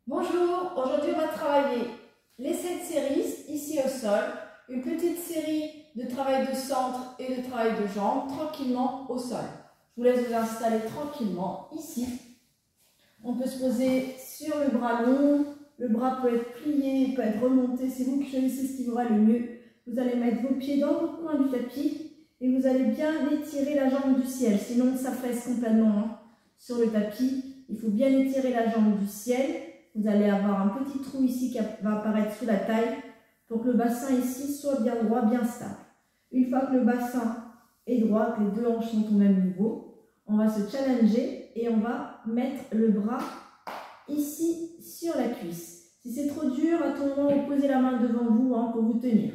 Bonjour, aujourd'hui on va travailler les 7 séries ici au sol, une petite série de travail de centre et de travail de jambes tranquillement au sol. Je vous laisse vous installer tranquillement ici. On peut se poser sur le bras long, le bras peut être plié, peut être remonté, c'est vous qui choisissez ce qui vous va le mieux. Vous allez mettre vos pieds dans le coin du tapis et vous allez bien étirer la jambe du ciel, sinon ça fesse complètement sur le tapis. Il faut bien étirer la jambe du ciel. Vous allez avoir un petit trou ici qui va apparaître sous la taille pour que le bassin ici soit bien droit, bien stable. Une fois que le bassin est droit, que les deux hanches sont au même niveau, on va se challenger et on va mettre le bras ici sur la cuisse. Si c'est trop dur, à tout moment, vous posez la main devant vous pour vous tenir.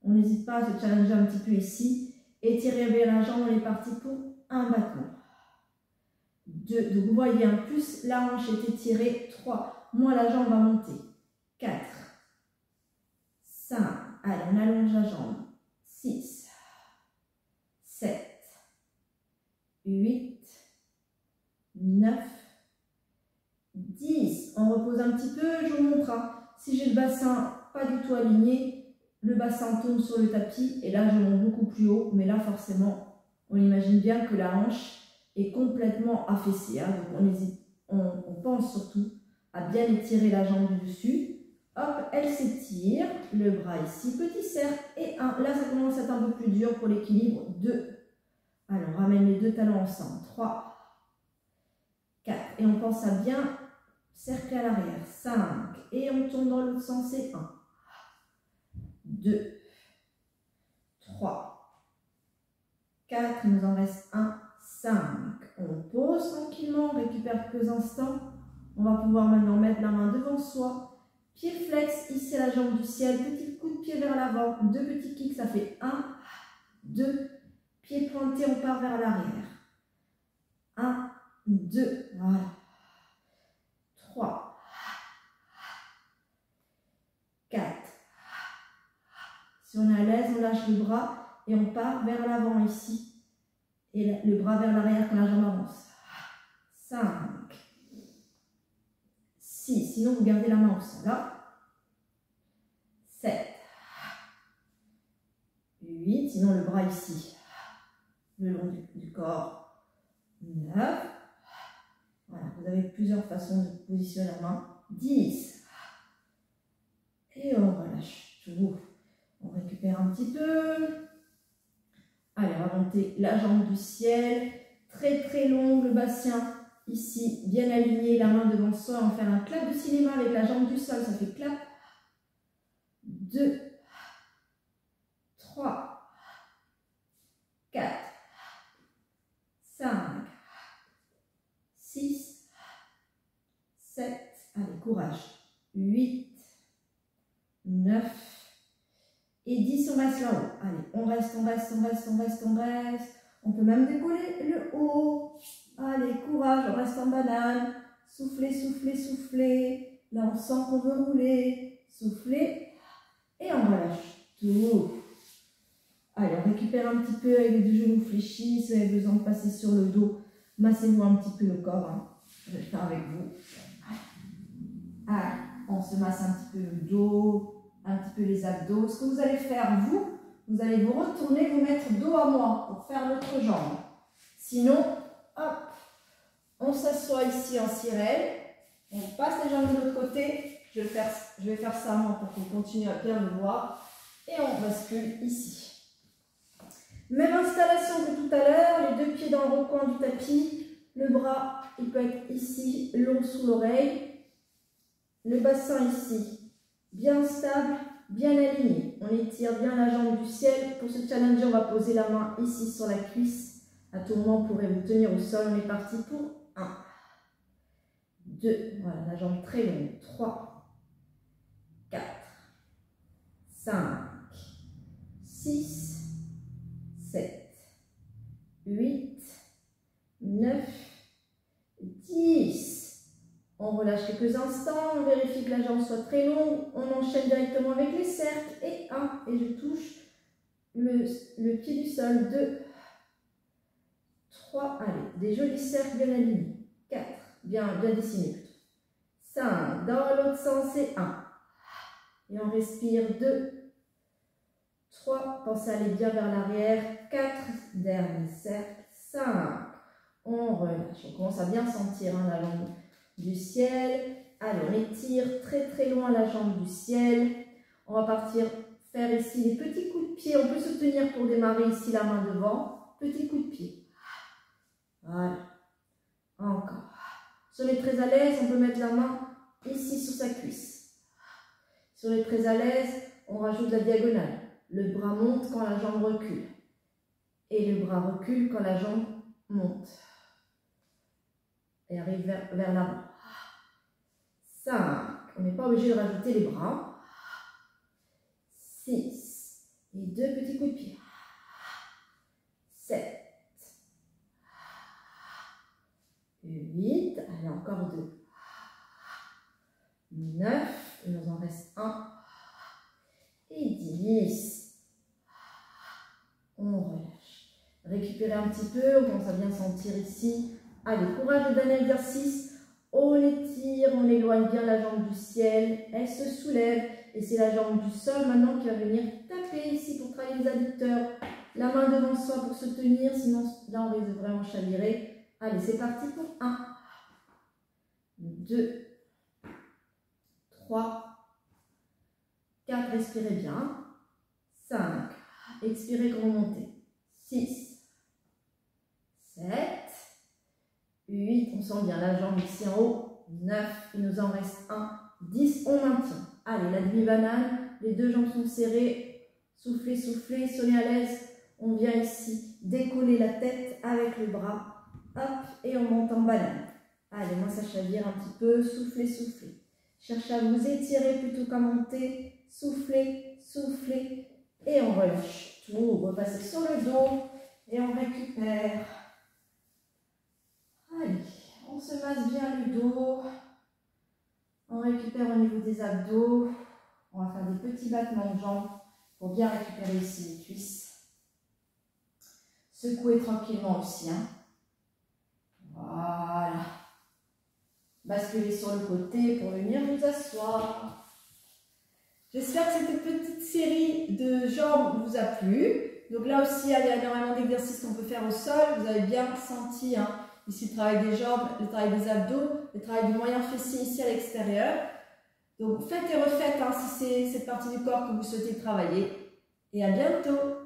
On n'hésite pas à se challenger un petit peu ici. Étirez bien la jambe, on est parti pour un battement. 2, donc vous voyez, plus la hanche est étirée. 3, moins la jambe va monter. 4, 5, allez, on allonge la jambe. 6, 7, 8, 9, 10. On repose un petit peu, je vous montre. Si j'ai le bassin pas du tout aligné, le bassin tombe sur le tapis et là je monte beaucoup plus haut, mais là forcément, on imagine bien que la hanche est complètement affaissée. Donc on pense surtout à bien étirer la jambe du dessus. Hop, elle s'étire, le bras ici, petit cercle et 1. Là, ça commence à être un peu plus dur pour l'équilibre. 2. Alors, on ramène les deux talons ensemble. 3, 4. Et on pense à bien cercler à l'arrière. 5. Et on tourne dans l'autre sens. Et 1, 2, 3, 4. Il nous en reste 1, 5. On pose tranquillement, on récupère quelques instants. On va pouvoir maintenant mettre la main devant soi. Pied flex, ici la jambe du ciel. Petit coup de pied vers l'avant. 2 petits kicks, ça fait 1, 2. Pied pointé, on part vers l'arrière. 1, 2. Voilà. 3, 4. Si on est à l'aise, on lâche le bras et on part vers l'avant ici. Et le bras vers l'arrière quand la jambe avance. 5. 6. Sinon, vous gardez la main au sol. 7. 8. Sinon, le bras ici, le long du corps. 9. Voilà, vous avez plusieurs façons de positionner la main. 10. Et on relâche tout. On récupère un petit peu. Allez, on va monter la jambe du ciel. Très très longue, le bassin ici, bien aligné, la main devant soi. On va faire un clap de cinéma avec la jambe du sol. Ça fait clap. 2, 3, 4, 5, 6, 7, allez, courage, 8, 9 et 10, on reste là-haut. Allez, on reste, on reste, on reste, on reste, on reste. On peut même décoller le haut. Allez, courage, on reste en banane. Soufflez, soufflez, soufflez. Là, on sent qu'on veut rouler. Soufflez et on relâche tout. Allez, on récupère un petit peu avec les deux genoux fléchis. Si vous avez besoin de passer sur le dos, massez-vous un petit peu le corps. Je vais le faire avec vous. Allez, on se masse un petit peu le dos, un petit peu les abdos. Ce que vous allez faire, vous allez vous retourner, vous mettre dos à moi pour faire l'autre jambe. Sinon, hop, on s'assoit ici en sirène. On passe les jambes de l'autre côté. Je vais faire ça moi pour qu'on continue à bien me voir. Et on bascule ici. Même installation que tout à l'heure, les deux pieds dans le recoin du tapis. Le bras, il peut être ici, long sous l'oreille. Le bassin ici, bien stable, bien aligné. On étire bien la jambe du ciel. Pour ce challenger, on va poser la main ici sur la cuisse. À tout moment, vous pourrez vous tenir au sol. On est parti pour 1, 2, voilà, la jambe très longue. 3, 4, 5, 6, 7, 8, 9, 10. On relâche quelques instants, on vérifie que la jambe soit très longue, on enchaîne directement avec les cercles, et 1, et je touche le pied du sol, 2, 3, allez, des jolis cercles bien alignés, 4, bien dessinés plutôt, 5. Dans l'autre sens, c'est 1. Et on respire 2. 3. Pensez à aller bien vers l'arrière. 4. Dernier cercle. 5. On relâche. On commence à bien sentir hein, la jambe du ciel. Allez, on étire très très loin la jambe du ciel. On va partir faire ici des petits coups de pied. On peut se tenir pour démarrer ici la main devant. Petit coup de pied. Voilà. Encore. Si on est très à l'aise, on peut mettre la main ici sur sa cuisse. Si on est très à l'aise, on rajoute la diagonale. Le bras monte quand la jambe recule. Et le bras recule quand la jambe monte. Et arrive vers l'avant. 5. On n'est pas obligé de rajouter les bras. 6. Et 2 petits coups de pied. 7. 8. Allez, encore 2. 9. Il nous en reste 1. Et 10. On relâche. Récupérez un petit peu. On commence à bien sentir ici. Allez, courage de dernier exercice. On étire, on éloigne bien la jambe du ciel. Elle se soulève. Et c'est la jambe du sol maintenant qui va venir taper ici pour travailler les adducteurs. La main devant soi pour se tenir. Sinon, là, on risque de vraiment chavirer. Allez, c'est parti pour 1, 2, 3, 4, respirez bien. 5, expirez quand vous montez. 6, 7, 8, on sent bien la jambe ici en haut. 9, il nous en reste 1, 10, on maintient. Allez, la demi-banane, les deux jambes sont serrées. Soufflez, soufflez, si on est à l'aise, on vient ici décoller la tête avec le bras. Hop, et on monte en banane. Allez, moi ça chavire un petit peu. Soufflez, soufflez. Cherchez à vous étirer plutôt qu'à monter. Soufflez, soufflez. Et on relâche tout. Repassez sur le dos. Et on récupère. Allez, on se masse bien le dos. On récupère au niveau des abdos. On va faire des petits battements de jambes pour bien récupérer ici les cuisses. Secouez tranquillement aussi, hein. Voilà. Basculez sur le côté pour venir vous asseoir. J'espère que cette petite série de jambes vous a plu. Donc là aussi, il y a énormément d'exercices qu'on peut faire au sol. Vous avez bien senti hein, ici le travail des jambes, le travail des abdos, le travail du moyen fessier ici à l'extérieur. Donc faites et refaites hein, si c'est cette partie du corps que vous souhaitez travailler. Et à bientôt.